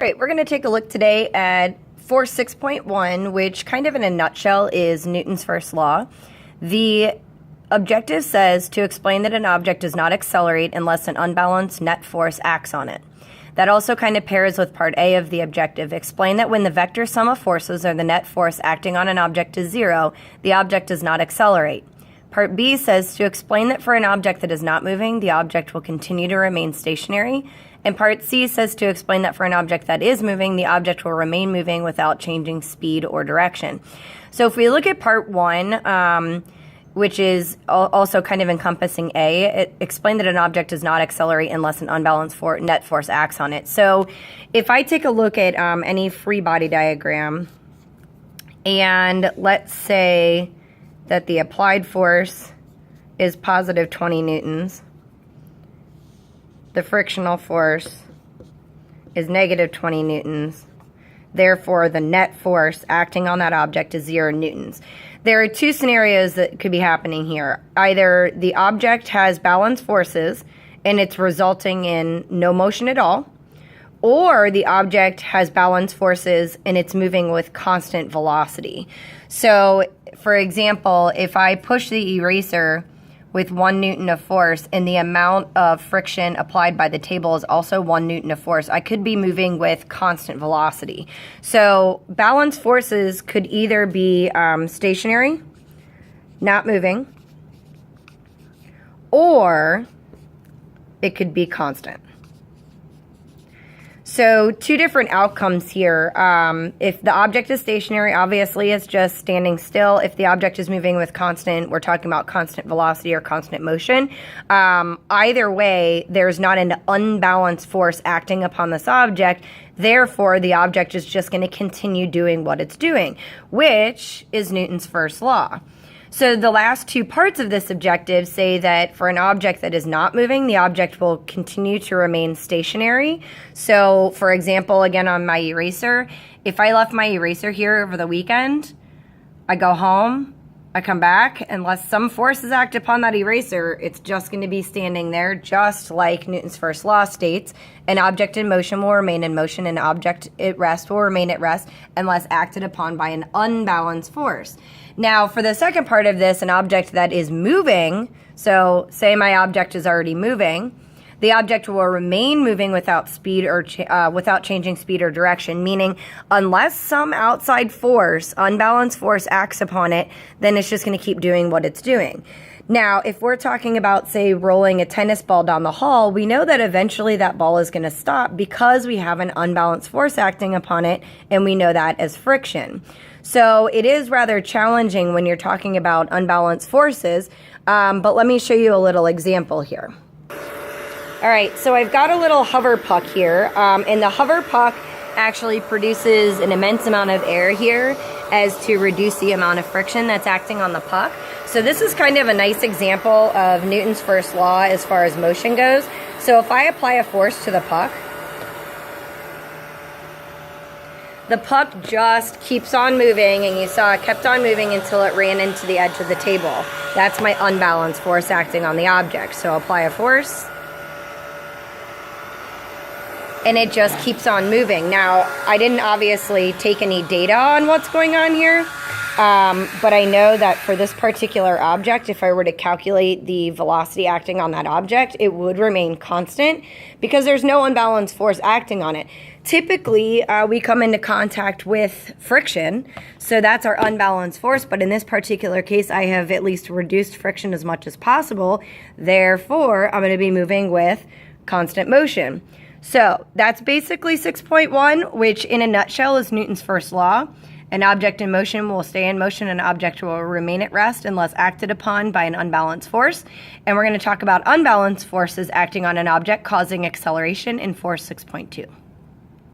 Great, we're going to take a look today at force 6.1, which kind of in a nutshell is Newton's first law. The objective says to explain that an object does not accelerate unless an unbalanced net force acts on it. That also kind of pairs with part A of the objective. Explain that when the vector sum of forces or the net force acting on an object is zero, the object does not accelerate. Part B says to explain that for an object that is not moving, the object will continue to remain stationary. And part C says to explain that for an object that is moving, the object will remain moving without changing speed or direction. So if we look at part 1, which is also kind of encompassing A, it explained that an object does not accelerate unless an unbalanced net force acts on it. So if I take a look at any free body diagram, and let's say that the applied force is positive 20 newtons, the frictional force is negative 20 newtons. Therefore, the net force acting on that object is 0 newtons. There are two scenarios that could be happening here. Either the object has balanced forces and it's resulting in no motion at all, or the object has balanced forces and it's moving with constant velocity. So, for example, if I push the eraser with 1 newton of force and the amount of friction applied by the table is also 1 newton of force, I could be moving with constant velocity. So balanced forces could either be stationary, not moving, or it could be constant. So two different outcomes here. If the object is stationary, obviously it's just standing still. If the object is moving with constant, we're talking about constant velocity or constant motion. Either way, there's not an unbalanced force acting upon this object. Therefore, the object is just going to continue doing what it's doing, which is Newton's first law. So the last two parts of this objective say that for an object that is not moving, the object will continue to remain stationary. So, for example, again on my eraser, if I left my eraser here over the weekend, I go home, I come back, unless some forces act upon that eraser, it's just going to be standing there, just like Newton's first law states. An object in motion will remain in motion, an object at rest will remain at rest unless acted upon by an unbalanced force. Now, for the second part of this, an object that is moving, so say my object is already moving, the object will remain moving without speed or without changing speed or direction, meaning unless some outside force, unbalanced force acts upon it, then it's just going to keep doing what it's doing. Now, if we're talking about, say, rolling a tennis ball down the hall, we know that eventually that ball is going to stop because we have an unbalanced force acting upon it, and we know that as friction. So it is rather challenging when you're talking about unbalanced forces, but let me show you a little example here. All right, so I've got a little hover puck here, and the hover puck actually produces an immense amount of air here as to reduce the amount of friction that's acting on the puck. So this is kind of a nice example of Newton's first law as far as motion goes. So if I apply a force to the puck just keeps on moving, and you saw it kept on moving until it ran into the edge of the table. That's my unbalanced force acting on the object. So apply a force, and it just keeps on moving. Now, I didn't obviously take any data on what's going on here, but I know that for this particular object, if I were to calculate the velocity acting on that object, it would remain constant because there's no unbalanced force acting on it. Typically, we come into contact with friction, so that's our unbalanced force, but in this particular case, I have at least reduced friction as much as possible. Therefore, I'm going to be moving with constant motion. So that's basically 6.1, which in a nutshell is Newton's first law. An object in motion will stay in motion, an object will remain at rest unless acted upon by an unbalanced force. And we're going to talk about unbalanced forces acting on an object causing acceleration in force 6.2.